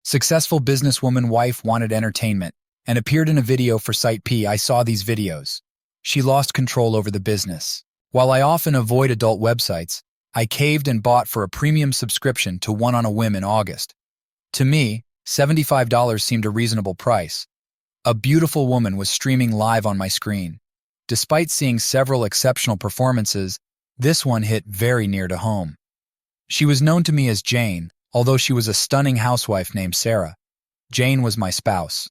Successful businesswoman wife wanted entertainment and appeared in a video for Site P. I saw these videos. She lost control over the business. While I often avoid adult websites, I caved and bought for a premium subscription to one on a whim in August. To me, $75 seemed a reasonable price. A beautiful woman was streaming live on my screen. Despite seeing several exceptional performances, this one hit very near to home. She was known to me as Jane, although she was a stunning housewife named Sarah. Jane was my spouse.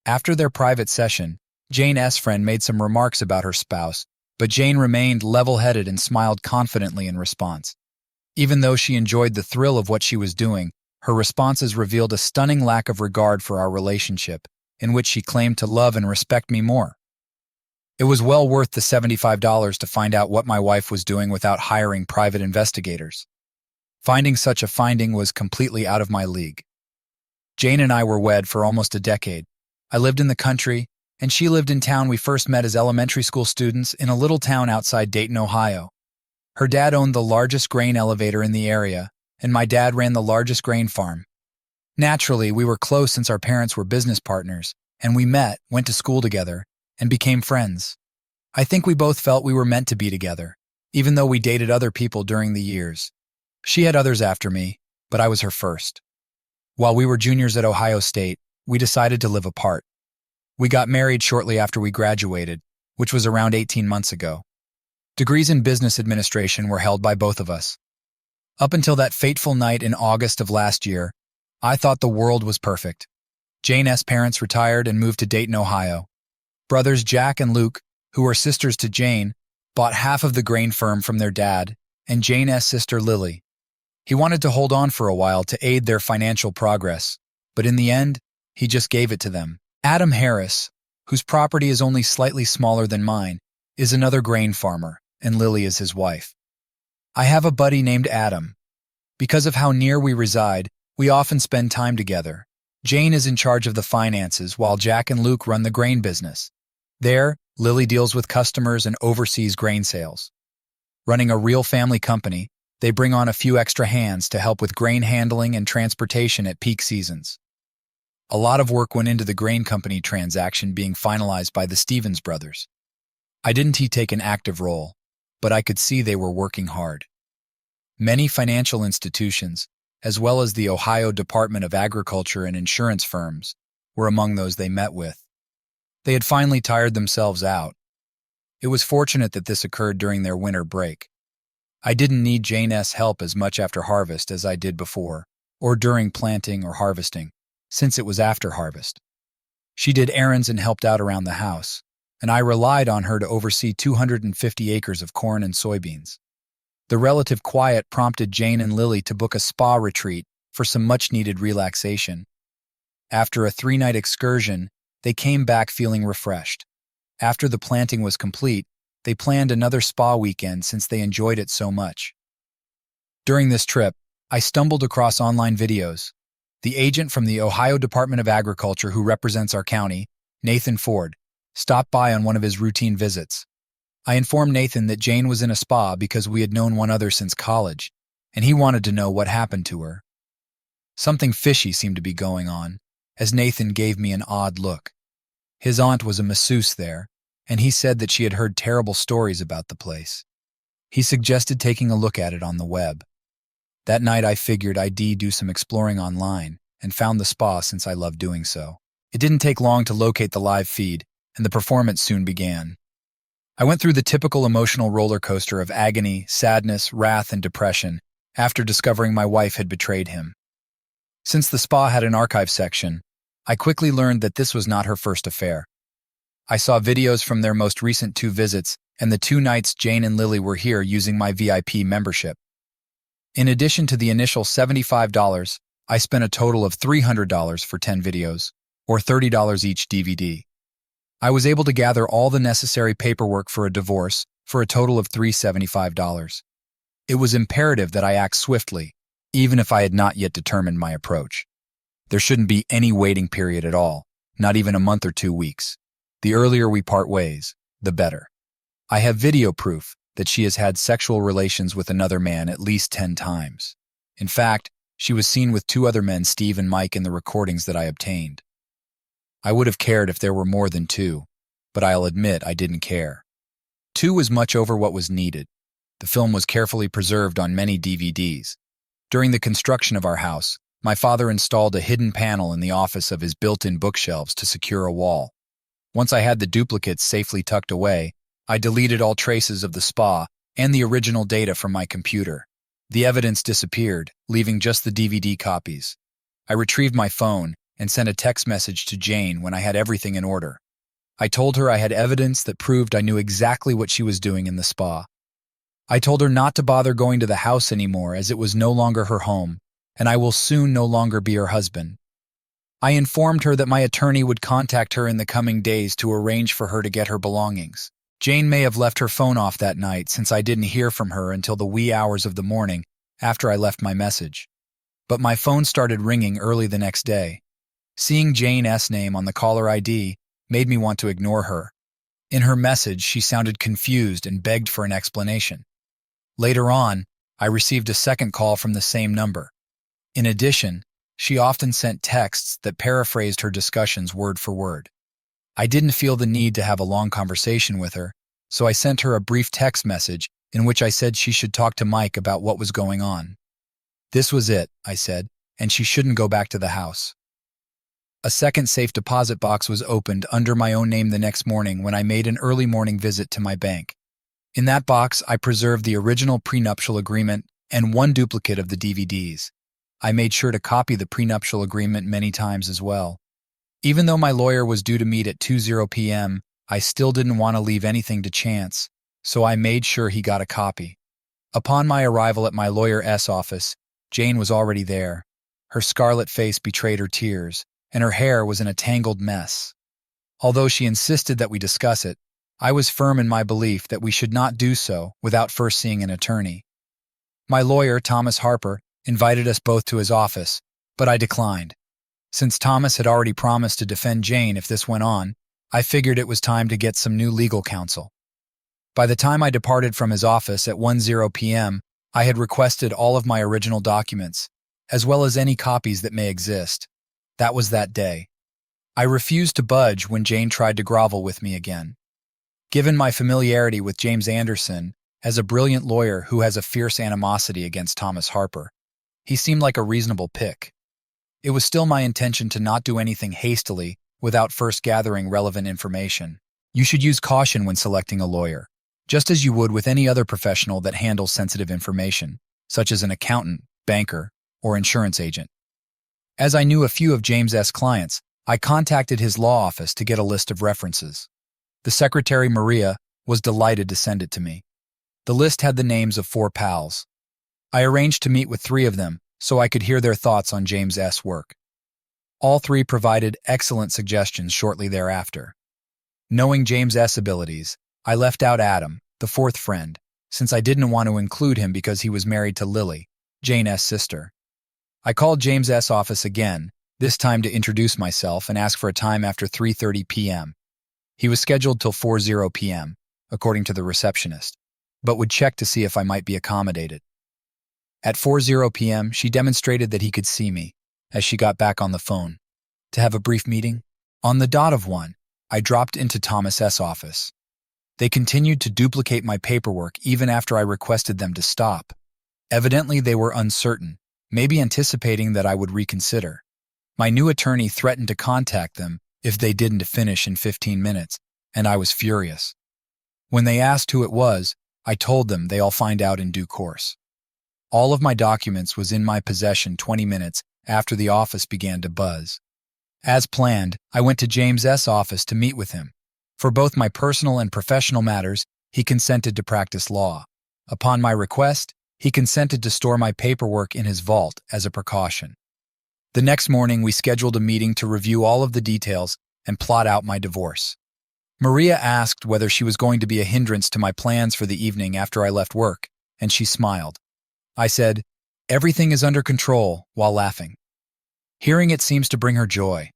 After their private session, Jane's friend made some remarks about her spouse, but Jane remained level-headed and smiled confidently in response. Even though she enjoyed the thrill of what she was doing, her responses revealed a stunning lack of regard for our relationship, in which she claimed to love and respect me more. It was well worth the $75 to find out what my wife was doing without hiring private investigators. Finding such a finding was completely out of my league. Jane and I were wed for almost a decade. I lived in the country, and she lived in town. We first met as elementary school students in a little town outside Dayton, Ohio. Her dad owned the largest grain elevator in the area, and my dad ran the largest grain farm. Naturally, we were close since our parents were business partners, and we met, went to school together, and became friends. I think we both felt we were meant to be together, even though we dated other people during the years. She had others after me, but I was her first. While we were juniors at Ohio State, we decided to live apart. We got married shortly after we graduated, which was around 18 months ago. Degrees in business administration were held by both of us. Up until that fateful night in August of last year, I thought the world was perfect. Jane's parents retired and moved to Dayton, Ohio. Brothers Jack and Luke, who were sisters to Jane, bought half of the grain firm from their dad, and Jane's sister Lily. He wanted to hold on for a while to aid their financial progress, but in the end, he just gave it to them. Adam Harris, whose property is only slightly smaller than mine, is another grain farmer, and Lily is his wife. I have a buddy named Adam. Because of how near we reside, we often spend time together. Jane is in charge of the finances, while Jack and Luke run the grain business. There, Lily deals with customers and oversees grain sales. Running a real family company, they bring on a few extra hands to help with grain handling and transportation at peak seasons. A lot of work went into the grain company transaction being finalized by the Stevens brothers. I didn't take an active role, but I could see they were working hard. Many financial institutions, as well as the Ohio Department of Agriculture and insurance firms, were among those they met with. They had finally tired themselves out. It was fortunate that this occurred during their winter break. I didn't need Jane's help as much after harvest as I did before, or during planting or harvesting, since it was after harvest. She did errands and helped out around the house, and I relied on her to oversee 250 acres of corn and soybeans. The relative quiet prompted Jane and Lily to book a spa retreat for some much-needed relaxation. After a 3-night excursion, they came back feeling refreshed. After the planting was complete, they planned another spa weekend since they enjoyed it so much. During this trip, I stumbled across online videos. The agent from the Ohio Department of Agriculture who represents our county, Nathan Ford, stopped by on one of his routine visits. I informed Nathan that Jane was in a spa because we had known one other since college, and he wanted to know what happened to her. Something fishy seemed to be going on, as Nathan gave me an odd look. His aunt was a masseuse there, and he said that she had heard terrible stories about the place. He suggested taking a look at it on the web. That night I figured I'd do some exploring online and found the spa since I love doing so. It didn't take long to locate the live feed, and the performance soon began. I went through the typical emotional roller coaster of agony, sadness, wrath, and depression after discovering my wife had betrayed him. Since the spa had an archive section, I quickly learned that this was not her first affair. I saw videos from their most recent 2 visits and the 2 nights Jane and Lily were here using my VIP membership. In addition to the initial $75, I spent a total of $300 for 10 videos, or $30 each DVD. I was able to gather all the necessary paperwork for a divorce for a total of $375. It was imperative that I act swiftly, even if I had not yet determined my approach. There shouldn't be any waiting period at all, not even a month or 2 weeks. The earlier we part ways, the better. I have video proof that she has had sexual relations with another man at least 10 times. In fact, She was seen with two other men, Steve and Mike, in the recordings that I obtained. I would have cared if there were more than two, but I'll admit I didn't care. Two was much over what was needed. The film was carefully preserved on many DVDs. During the construction of our house, my father installed a hidden panel in the office of his built-in bookshelves to secure a wall. Once I had the duplicates safely tucked away, I deleted all traces of the spa and the original data from my computer. The evidence disappeared, leaving just the DVD copies. I retrieved my phone and sent a text message to Jane when I had everything in order. I told her I had evidence that proved I knew exactly what she was doing in the spa. I told her not to bother going to the house anymore as it was no longer her home, and I will soon no longer be her husband. I informed her that my attorney would contact her in the coming days to arrange for her to get her belongings. Jane may have left her phone off that night since I didn't hear from her until the wee hours of the morning after I left my message. But my phone started ringing early the next day. Seeing Jane's name on the caller ID made me want to ignore her. In her message, she sounded confused and begged for an explanation. Later on, I received a second call from the same number. In addition, she often sent texts that paraphrased her discussions word for word. I didn't feel the need to have a long conversation with her, so I sent her a brief text message in which I said she should talk to Mike about what was going on. This was it, I said, and she shouldn't go back to the house. A second safe deposit box was opened under my own name the next morning when I made an early morning visit to my bank. In that box, I preserved the original prenuptial agreement and one duplicate of the DVDs. I made sure to copy the prenuptial agreement many times as well. Even though my lawyer was due to meet at 2:00 p.m., I still didn't want to leave anything to chance, so I made sure he got a copy. Upon my arrival at my lawyer's office, Jane was already there. Her scarlet face betrayed her tears, and her hair was in a tangled mess. Although she insisted that we discuss it, I was firm in my belief that we should not do so without first seeing an attorney. My lawyer, Thomas Harper, invited us both to his office, but I declined. Since Thomas had already promised to defend Jane if this went on, I figured it was time to get some new legal counsel. By the time I departed from his office at 1:00 p.m., I had requested all of my original documents, as well as any copies that may exist. That was that day. I refused to budge when Jane tried to grovel with me again. Given my familiarity with James Anderson, as a brilliant lawyer who has a fierce animosity against Thomas Harper, he seemed like a reasonable pick. It was still my intention to not do anything hastily without first gathering relevant information. You should use caution when selecting a lawyer, just as you would with any other professional that handles sensitive information, such as an accountant, banker, or insurance agent. As I knew a few of James's clients, I contacted his law office to get a list of references. The secretary, Maria, was delighted to send it to me. The list had the names of 4 pals. I arranged to meet with 3 of them so I could hear their thoughts on James's work. All 3 provided excellent suggestions shortly thereafter. Knowing James's abilities, I left out Adam, the 4th friend, since I didn't want to include him because he was married to Lily, Jane's sister. I called James's office again, this time to introduce myself and ask for a time after 3:30 p.m. He was scheduled till 4:00 p.m., according to the receptionist, but would check to see if I might be accommodated. At 4:00 p.m., she demonstrated that he could see me, as she got back on the phone. To have a brief meeting? On the dot of 1, I dropped into Thomas's office. They continued to duplicate my paperwork even after I requested them to stop. Evidently, they were uncertain, maybe anticipating that I would reconsider. My new attorney threatened to contact them if they didn't finish in 15 minutes, and I was furious. When they asked who it was, I told them they'll find out in due course. All of my documents was in my possession 20 minutes after the office began to buzz. As planned, I went to James's office to meet with him. For both my personal and professional matters, he consented to practice law. Upon my request, he consented to store my paperwork in his vault as a precaution. The next morning, we scheduled a meeting to review all of the details and plot out my divorce. Maria asked whether she was going to be a hindrance to my plans for the evening after I left work, and she smiled. I said, "Everything is under control," while laughing. Hearing it seems to bring her joy.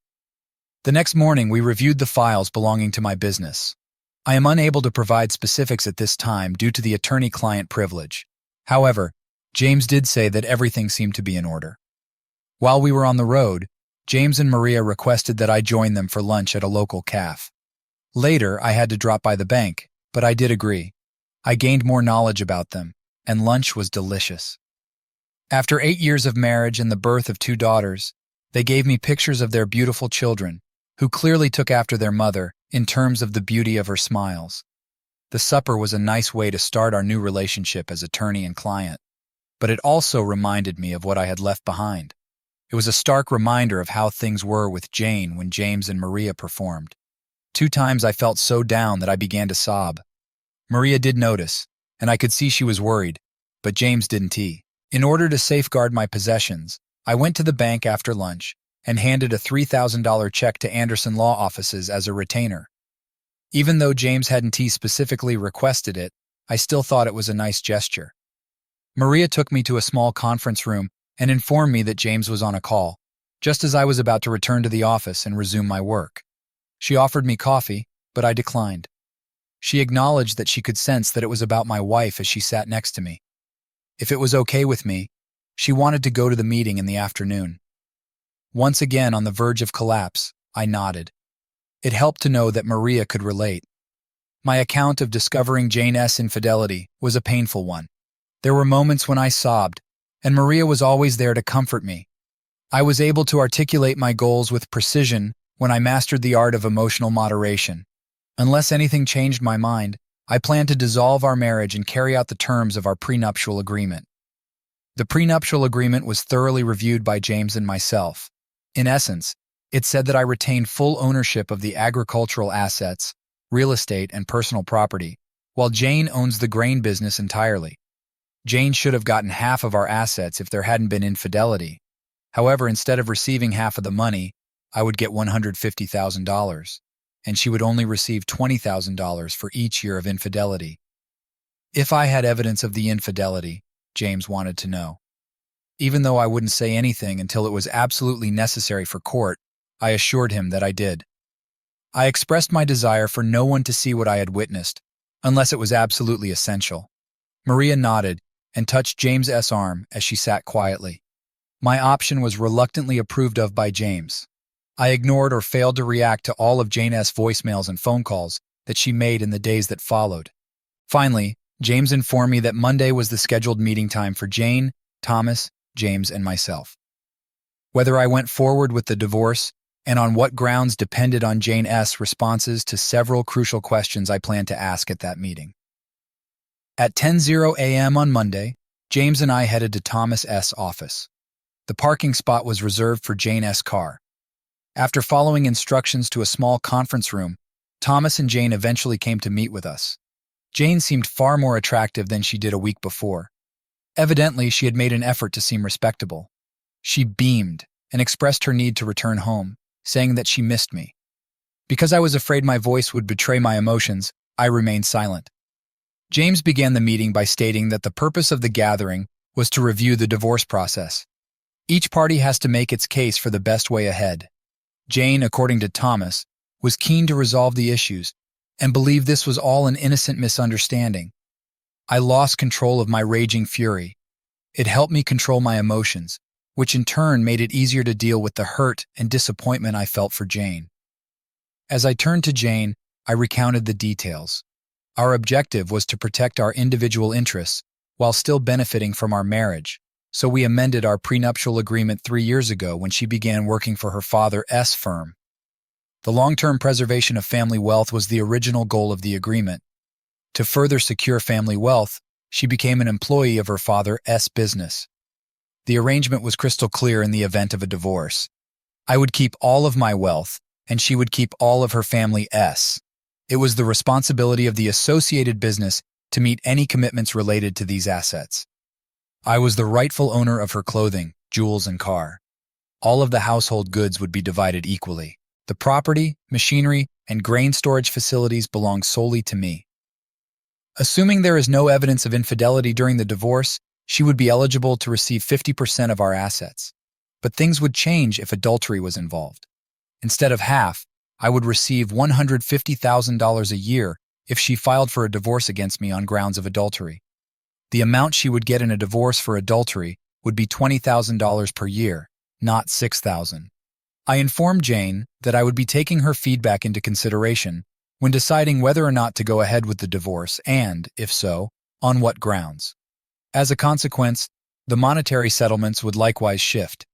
The next morning, we reviewed the files belonging to my business. I am unable to provide specifics at this time due to the attorney-client privilege. However, James did say that everything seemed to be in order. While we were on the road, James and Maria requested that I join them for lunch at a local cafe. Later, I had to drop by the bank, but I did agree. I gained more knowledge about them, and lunch was delicious. After 8 years of marriage and the birth of 2 daughters, they gave me pictures of their beautiful children, who clearly took after their mother in terms of the beauty of her smiles. The supper was a nice way to start our new relationship as attorney and client, but it also reminded me of what I had left behind. It was a stark reminder of how things were with Jane when James and Maria performed. 2 times I felt so down that I began to sob. Maria did notice, and I could see she was worried, but James didn't. In order to safeguard my possessions, I went to the bank after lunch and handed a $3,000 check to Anderson Law Offices as a retainer. Even though James hadn't specifically requested it, I still thought it was a nice gesture. Maria took me to a small conference room and informed me that James was on a call, just as I was about to return to the office and resume my work. She offered me coffee, but I declined. She acknowledged that she could sense that it was about my wife as she sat next to me. If it was okay with me, she wanted to go to the meeting in the afternoon. Once again on the verge of collapse, I nodded. It helped to know that Maria could relate. My account of discovering Jane's infidelity was a painful one. There were moments when I sobbed, and Maria was always there to comfort me. I was able to articulate my goals with precision when I mastered the art of emotional moderation. Unless anything changed my mind, I planned to dissolve our marriage and carry out the terms of our prenuptial agreement. The prenuptial agreement was thoroughly reviewed by James and myself. In essence, it said that I retain full ownership of the agricultural assets, real estate, and personal property, while Jane owns the grain business entirely. Jane should have gotten half of our assets if there hadn't been infidelity. However, instead of receiving half of the money, I would get $150,000, and she would only receive $20,000 for each year of infidelity. If I had evidence of the infidelity, James wanted to know. Even though I wouldn't say anything until it was absolutely necessary for court, I assured him that I did. I expressed my desire for no one to see what I had witnessed, unless it was absolutely essential. Maria nodded and touched James's arm as she sat quietly. My option was reluctantly approved of by James. I ignored or failed to react to all of Jane's voicemails and phone calls that she made in the days that followed. Finally, James informed me that Monday was the scheduled meeting time for Jane, Thomas, James, and myself. Whether I went forward with the divorce and on what grounds depended on Jane's responses to several crucial questions I planned to ask at that meeting. At 10:00 a.m. on Monday, James and I headed to Thomas's office. The parking spot was reserved for Jane's car. After following instructions to a small conference room, Thomas and Jane eventually came to meet with us. Jane seemed far more attractive than she did a week before. Evidently, she had made an effort to seem respectable. She beamed and expressed her need to return home, saying that she missed me. Because I was afraid my voice would betray my emotions, I remained silent. James began the meeting by stating that the purpose of the gathering was to review the divorce process. Each party has to make its case for the best way ahead. Jane, according to Thomas, was keen to resolve the issues and believed this was all an innocent misunderstanding. I lost control of my raging fury. It helped me control my emotions, which in turn made it easier to deal with the hurt and disappointment I felt for Jane. As I turned to Jane, I recounted the details. Our objective was to protect our individual interests while still benefiting from our marriage, so we amended our prenuptial agreement 3 years ago when she began working for her father's firm. The long-term preservation of family wealth was the original goal of the agreement. To further secure family wealth, she became an employee of her father's business. The arrangement was crystal clear in the event of a divorce. I would keep all of my wealth, and she would keep all of her family's. It was the responsibility of the associated business to meet any commitments related to these assets. I was the rightful owner of her clothing, jewels, and car. All of the household goods would be divided equally. The property, machinery, and grain storage facilities belonged solely to me. Assuming there is no evidence of infidelity during the divorce, she would be eligible to receive 50% of our assets. But things would change if adultery was involved. Instead of half, I would receive $150,000 a year if she filed for a divorce against me on grounds of adultery. The amount she would get in a divorce for adultery would be $20,000 per year, not 6,000. I informed Jane that I would be taking her feedback into consideration when deciding whether or not to go ahead with the divorce and, if so, on what grounds. As a consequence, the monetary settlements would likewise shift.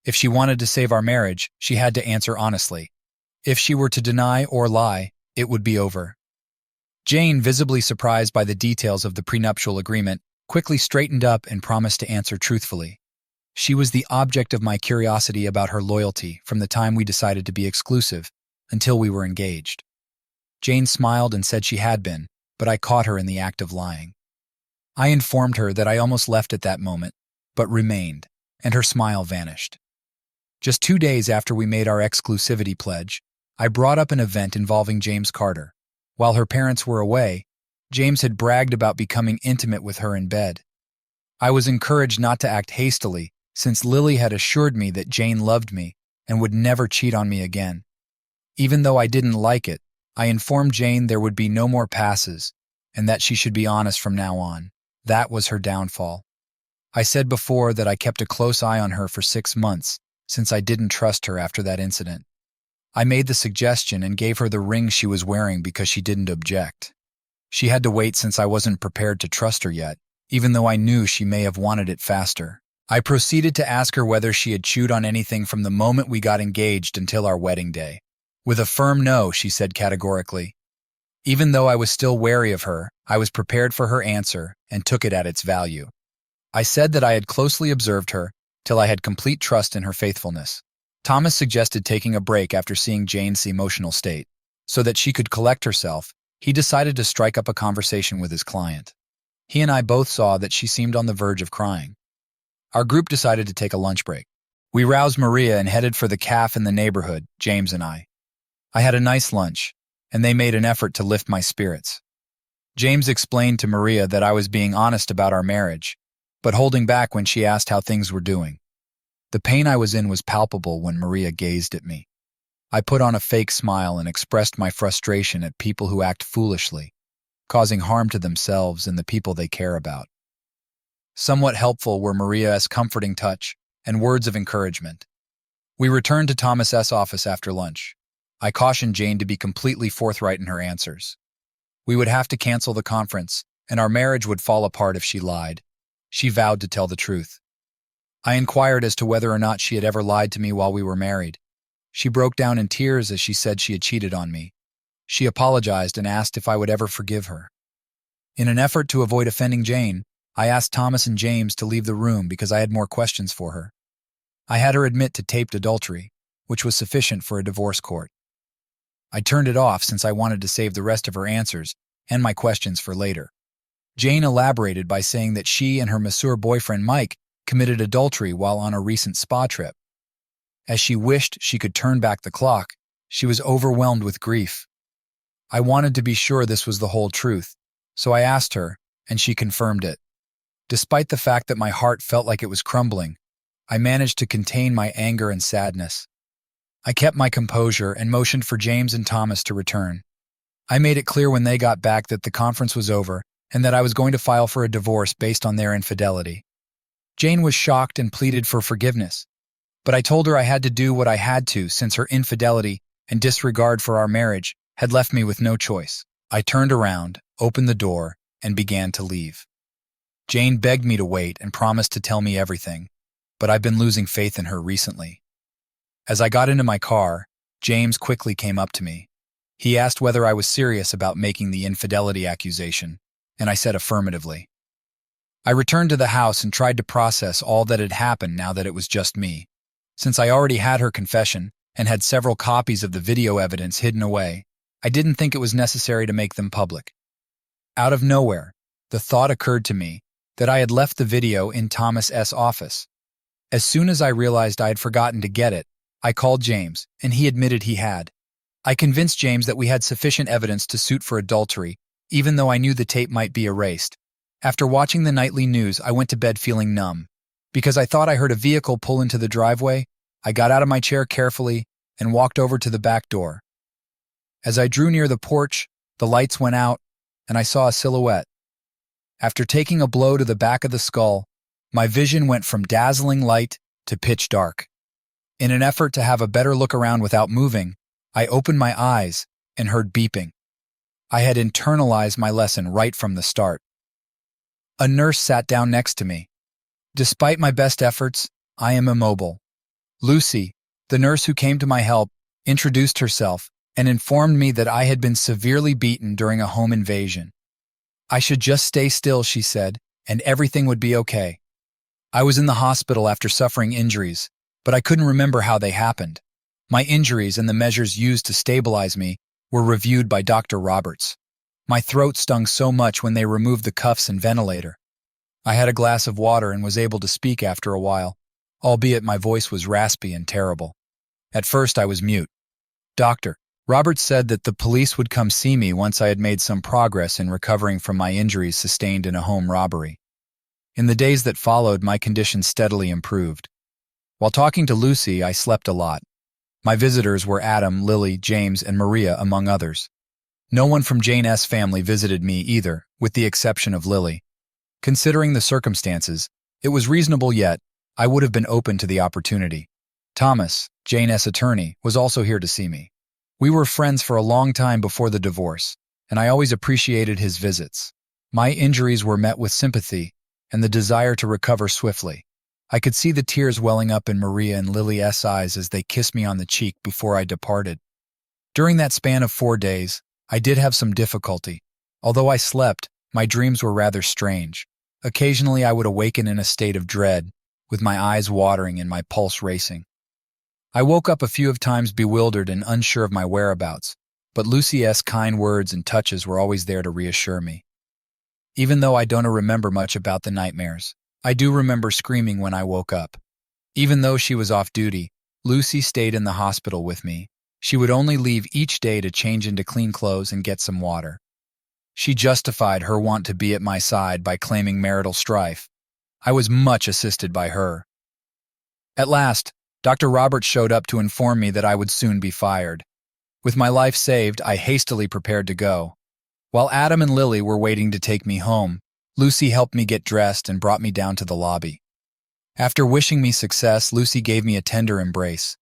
If she wanted to save our marriage, she had to answer honestly. If she were to deny or lie, it would be over. Jane, visibly surprised by the details of the prenuptial agreement, quickly straightened up and promised to answer truthfully. She was the object of my curiosity about her loyalty from the time we decided to be exclusive until we were engaged. Jane smiled and said she had been, but I caught her in the act of lying. I informed her that I almost left at that moment, but remained, and her smile vanished. Just 2 days after we made our exclusivity pledge, I brought up an event involving James Carter. While her parents were away, James had bragged about becoming intimate with her in bed. I was encouraged not to act hastily, since Lily had assured me that Jane loved me and would never cheat on me again. Even though I didn't like it, I informed Jane there would be no more passes and that she should be honest from now on. That was her downfall. I said before that I kept a close eye on her for 6 months, since I didn't trust her after that incident. I made the suggestion and gave her the ring she was wearing because she didn't object. She had to wait since I wasn't prepared to trust her yet, even though I knew she may have wanted it faster. I proceeded to ask her whether she had chewed on anything from the moment we got engaged until our wedding day. With a firm no, she said categorically. Even though I was still wary of her, I was prepared for her answer and took it at its value. I said that I had closely observed her till I had complete trust in her faithfulness. Thomas suggested taking a break after seeing Jane's emotional state. So that she could collect herself, he decided to strike up a conversation with his client. He and I both saw that she seemed on the verge of crying. Our group decided to take a lunch break. We roused Maria and headed for the cafe in the neighborhood, James and I. I had a nice lunch, and they made an effort to lift my spirits. James explained to Maria that I was being honest about our marriage, but holding back when she asked how things were doing. The pain I was in was palpable when Maria gazed at me. I put on a fake smile and expressed my frustration at people who act foolishly, causing harm to themselves and the people they care about. Somewhat helpful were Maria's comforting touch and words of encouragement. We returned to Thomas's office after lunch. I cautioned Jane to be completely forthright in her answers. We would have to cancel the conference, and our marriage would fall apart if she lied. She vowed to tell the truth. I inquired as to whether or not she had ever lied to me while we were married. She broke down in tears as she said she had cheated on me. She apologized and asked if I would ever forgive her. In an effort to avoid offending Jane, I asked Thomas and James to leave the room because I had more questions for her. I had her admit to taped adultery, which was sufficient for a divorce court. I turned it off since I wanted to save the rest of her answers and my questions for later. Jane elaborated by saying that she and her mature boyfriend Mike committed adultery while on a recent spa trip. As she wished she could turn back the clock, she was overwhelmed with grief. I wanted to be sure this was the whole truth, so I asked her, and she confirmed it. Despite the fact that my heart felt like it was crumbling, I managed to contain my anger and sadness. I kept my composure and motioned for James and Thomas to return. I made it clear when they got back that the conference was over and that I was going to file for a divorce based on their infidelity. Jane was shocked and pleaded for forgiveness, but I told her I had to do what I had to since her infidelity and disregard for our marriage had left me with no choice. I turned around, opened the door, and began to leave. Jane begged me to wait and promised to tell me everything, but I've been losing faith in her recently. As I got into my car, James quickly came up to me. He asked whether I was serious about making the infidelity accusation, and I said affirmatively. I returned to the house and tried to process all that had happened now that it was just me. Since I already had her confession and had several copies of the video evidence hidden away, I didn't think it was necessary to make them public. Out of nowhere, the thought occurred to me that I had left the video in Thomas's office. As soon as I realized I had forgotten to get it, I called James, and he admitted he had. I convinced James that we had sufficient evidence to suit for adultery, even though I knew the tape might be erased. After watching the nightly news, I went to bed feeling numb. Because I thought I heard a vehicle pull into the driveway, I got out of my chair carefully and walked over to the back door. As I drew near the porch, the lights went out, and I saw a silhouette. After taking a blow to the back of the skull, my vision went from dazzling light to pitch dark. In an effort to have a better look around without moving, I opened my eyes and heard beeping. I had internalized my lesson right from the start. A nurse sat down next to me. Despite my best efforts, I am immobile. Lucy, the nurse who came to my help, introduced herself and informed me that I had been severely beaten during a home invasion. I should just stay still, she said, and everything would be okay. I was in the hospital after suffering injuries, but I couldn't remember how they happened. My injuries and the measures used to stabilize me were reviewed by Dr. Roberts. My throat stung so much when they removed the cuffs and ventilator. I had a glass of water and was able to speak after a while, albeit my voice was raspy and terrible. At first I was mute. Dr. Roberts said that the police would come see me once I had made some progress in recovering from my injuries sustained in a home robbery. In the days that followed, my condition steadily improved. While talking to Lucy, I slept a lot. My visitors were Adam, Lily, James, and Maria, among others. No one from Jane S. family visited me either, with the exception of Lily. Considering the circumstances, it was reasonable, yet I would have been open to the opportunity. Thomas, Jane S. attorney, was also here to see me. We were friends for a long time before the divorce, and I always appreciated his visits. My injuries were met with sympathy and the desire to recover swiftly. I could see the tears welling up in Maria and Lily's eyes as they kissed me on the cheek before I departed. During that span of 4 days, I did have some difficulty. Although I slept, my dreams were rather strange. Occasionally I would awaken in a state of dread, with my eyes watering and my pulse racing. I woke up a few times bewildered and unsure of my whereabouts, but Lucy's kind words and touches were always there to reassure me. Even though I don't remember much about the nightmares, I do remember screaming when I woke up. Even though she was off duty, Lucy stayed in the hospital with me. She would only leave each day to change into clean clothes and get some water. She justified her want to be at my side by claiming marital strife. I was much assisted by her. At last, Dr. Roberts showed up to inform me that I would soon be fired. With my life saved, I hastily prepared to go. While Adam and Lily were waiting to take me home, Lucy helped me get dressed and brought me down to the lobby. After wishing me success, Lucy gave me a tender embrace.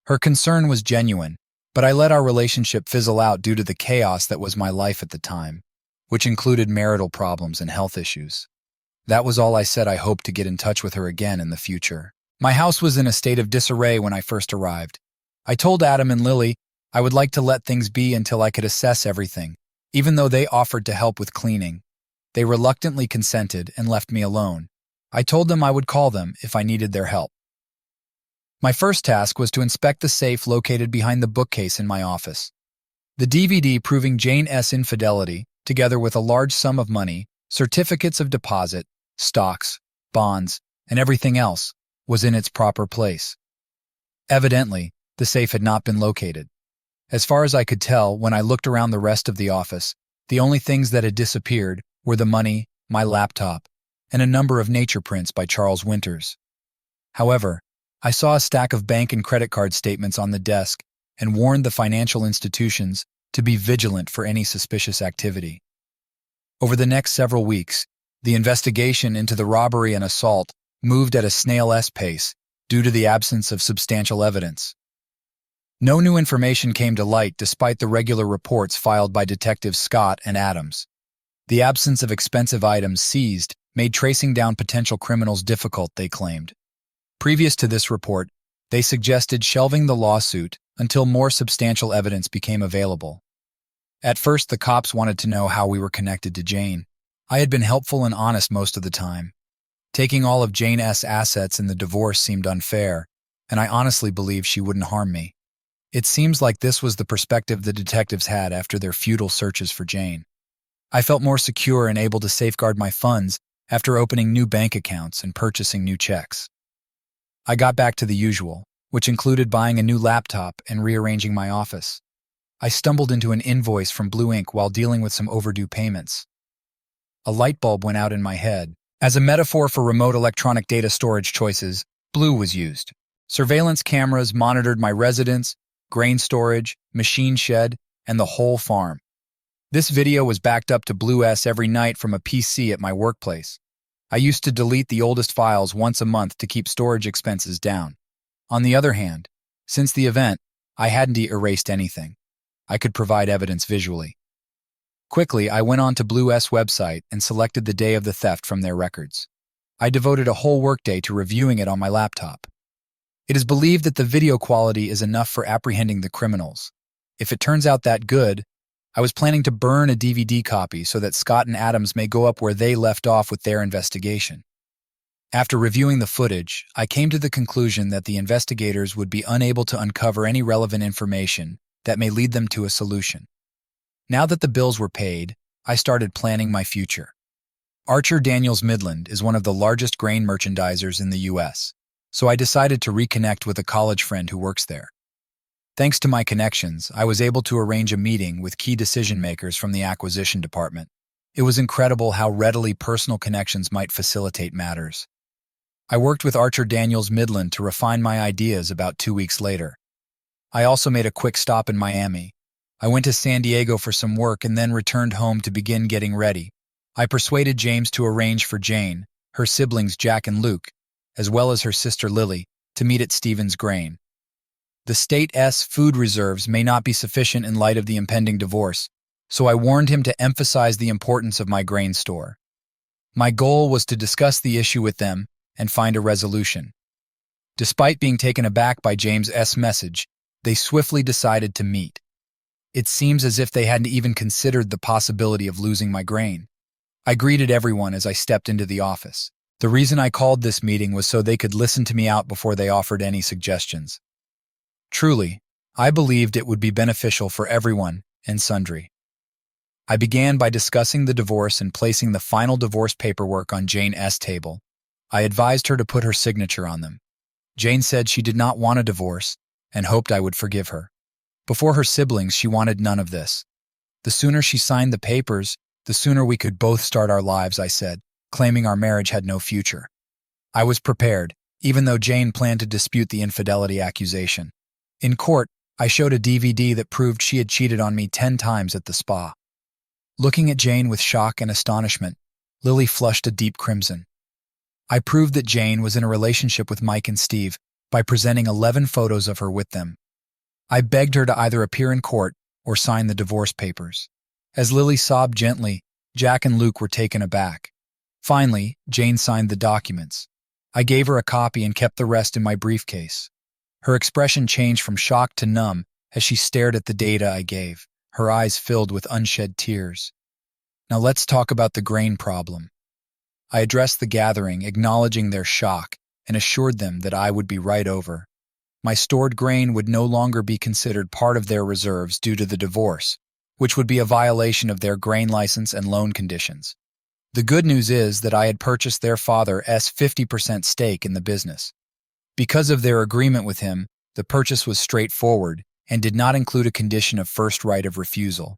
Her concern was genuine, but I let our relationship fizzle out due to the chaos that was my life at the time, which included marital problems and health issues. That was all I said. I hoped to get in touch with her again in the future. My house was in a state of disarray when I first arrived. I told Adam and Lily I would like to let things be until I could assess everything, even though they offered to help with cleaning. They reluctantly consented and left me alone. I told them I would call them if I needed their help. My first task was to inspect the safe located behind the bookcase in my office. The DVD proving Jane S. infidelity, together with a large sum of money, certificates of deposit, stocks, bonds, and everything else, was in its proper place. Evidently, the safe had not been located. As far as I could tell, when I looked around the rest of the office, the only things that had disappeared were the money, my laptop, and a number of nature prints by Charles Winters. However, I saw a stack of bank and credit card statements on the desk and warned the financial institutions to be vigilant for any suspicious activity. Over the next several weeks, the investigation into the robbery and assault moved at a snail's pace due to the absence of substantial evidence. No new information came to light despite the regular reports filed by Detectives Scott and Adams. The absence of expensive items seized made tracing down potential criminals difficult, they claimed. Previous to this report, they suggested shelving the lawsuit until more substantial evidence became available. At first, the cops wanted to know how we were connected to Jane. I had been helpful and honest most of the time. Taking all of Jane's assets in the divorce seemed unfair, and I honestly believed she wouldn't harm me. It seems like this was the perspective the detectives had after their futile searches for Jane. I felt more secure and able to safeguard my funds after opening new bank accounts and purchasing new checks. I got back to the usual, which included buying a new laptop and rearranging my office. I stumbled into an invoice from Blue Ink while dealing with some overdue payments. A light bulb went out in my head. As a metaphor for remote electronic data storage choices, Blue was used. Surveillance cameras monitored my residence, grain storage, machine shed, and the whole farm. This video was backed up to Blue's every night from a PC at my workplace. I used to delete the oldest files once a month to keep storage expenses down. On the other hand, since the event, I hadn't erased anything. I could provide evidence visually. Quickly, I went on to Blue's website and selected the day of the theft from their records. I devoted a whole workday to reviewing it on my laptop. It is believed that the video quality is enough for apprehending the criminals. If it turns out that good, I was planning to burn a DVD copy so that Scott and Adams may go up where they left off with their investigation. After reviewing the footage, I came to the conclusion that the investigators would be unable to uncover any relevant information that may lead them to a solution. Now that the bills were paid, I started planning my future. Archer Daniels Midland is one of the largest grain merchandisers in the U.S., so I decided to reconnect with a college friend who works there. Thanks to my connections, I was able to arrange a meeting with key decision-makers from the acquisition department. It was incredible how readily personal connections might facilitate matters. I worked with Archer Daniels Midland to refine my ideas about 2 weeks later. I also made a quick stop in Miami. I went to San Diego for some work and then returned home to begin getting ready. I persuaded James to arrange for Jane, her siblings Jack and Luke, as well as her sister Lily, to meet at Stevens Grain. The state's food reserves may not be sufficient in light of the impending divorce, so I warned him to emphasize the importance of my grain store. My goal was to discuss the issue with them and find a resolution. Despite being taken aback by James's message, they swiftly decided to meet. It seems as if they hadn't even considered the possibility of losing my grain. I greeted everyone as I stepped into the office. The reason I called this meeting was so they could listen to me out before they offered any suggestions. Truly, I believed it would be beneficial for everyone and sundry. I began by discussing the divorce and placing the final divorce paperwork on Jane's table. I advised her to put her signature on them. Jane said she did not want a divorce and hoped I would forgive her. Before her siblings, she wanted none of this. The sooner she signed the papers, the sooner we could both start our lives, I said, claiming our marriage had no future. I was prepared, even though Jane planned to dispute the infidelity accusation. In court, I showed a DVD that proved she had cheated on me 10 times at the spa. Looking at Jane with shock and astonishment, Lily flushed a deep crimson. I proved that Jane was in a relationship with Mike and Steve by presenting 11 photos of her with them. I begged her to either appear in court or sign the divorce papers. As Lily sobbed gently, Jack and Luke were taken aback. Finally, Jane signed the documents. I gave her a copy and kept the rest in my briefcase. Her expression changed from shock to numb as she stared at the data I gave, her eyes filled with unshed tears. Now let's talk about the grain problem. I addressed the gathering, acknowledging their shock, and assured them that I would be right over. My stored grain would no longer be considered part of their reserves due to the divorce, which would be a violation of their grain license and loan conditions. The good news is that I had purchased their father's 50% stake in the business. Because of their agreement with him, the purchase was straightforward and did not include a condition of first right of refusal.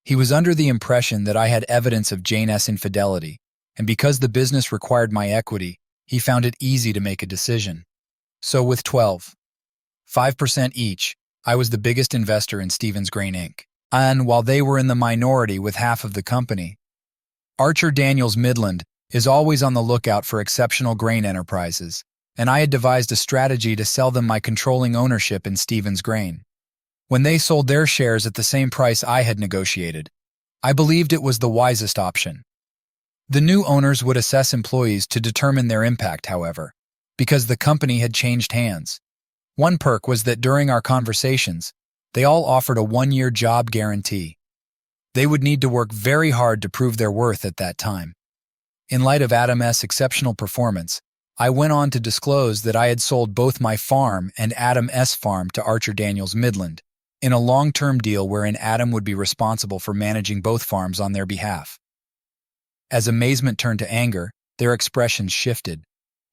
He was under the impression that I had evidence of Jane's infidelity, and because the business required my equity, he found it easy to make a decision. So with 5% each, I was the biggest investor in Stevens Grain Inc. And while they were in the minority with half of the company, Archer Daniels Midland is always on the lookout for exceptional grain enterprises, and I had devised a strategy to sell them my controlling ownership in Stevens Grain. When they sold their shares at the same price I had negotiated, I believed it was the wisest option. The new owners would assess employees to determine their impact, however, because the company had changed hands. One perk was that during our conversations, they all offered a 1-year job guarantee. They would need to work very hard to prove their worth at that time. In light of Adam's exceptional performance, I went on to disclose that I had sold both my farm and Adam's farm to Archer Daniels Midland, in a long-term deal wherein Adam would be responsible for managing both farms on their behalf. As amazement turned to anger, their expressions shifted.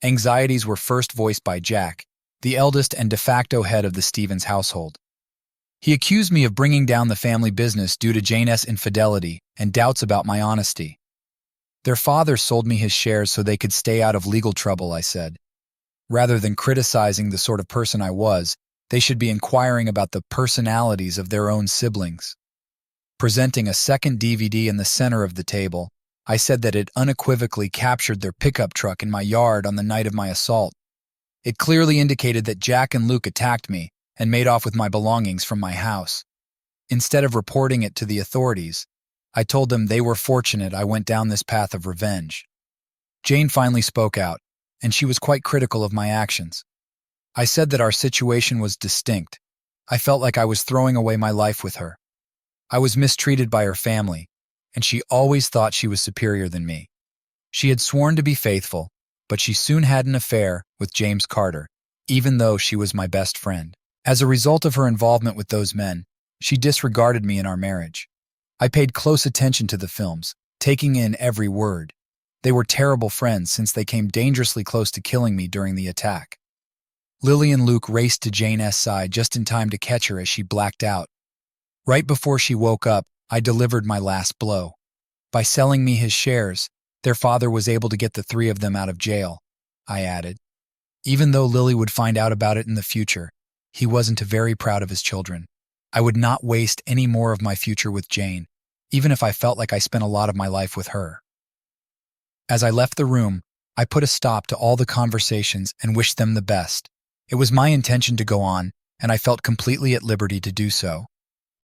Anxieties were first voiced by Jack, the eldest and de facto head of the Stevens household. He accused me of bringing down the family business due to Jane's infidelity and doubts about my honesty. Their father sold me his shares so they could stay out of legal trouble, I said. Rather than criticizing the sort of person I was, they should be inquiring about the personalities of their own siblings. Presenting a second DVD in the center of the table, I said that it unequivocally captured their pickup truck in my yard on the night of my assault. It clearly indicated that Jack and Luke attacked me and made off with my belongings from my house. Instead of reporting it to the authorities, I told them they were fortunate I went down this path of revenge. Jane finally spoke out, and she was quite critical of my actions. I said that our situation was distinct. I felt like I was throwing away my life with her. I was mistreated by her family, and she always thought she was superior than me. She had sworn to be faithful, but she soon had an affair with James Carter, even though she was my best friend. As a result of her involvement with those men, she disregarded me in our marriage. I paid close attention to the films, taking in every word. They were terrible friends since they came dangerously close to killing me during the attack. Lily and Luke raced to Jane's side just in time to catch her as she blacked out. Right before she woke up, I delivered my last blow. By selling me his shares, their father was able to get the three of them out of jail, I added. Even though Lily would find out about it in the future, he wasn't very proud of his children. I would not waste any more of my future with Jane, even if I felt like I spent a lot of my life with her. As I left the room, I put a stop to all the conversations and wished them the best. It was my intention to go on, and I felt completely at liberty to do so.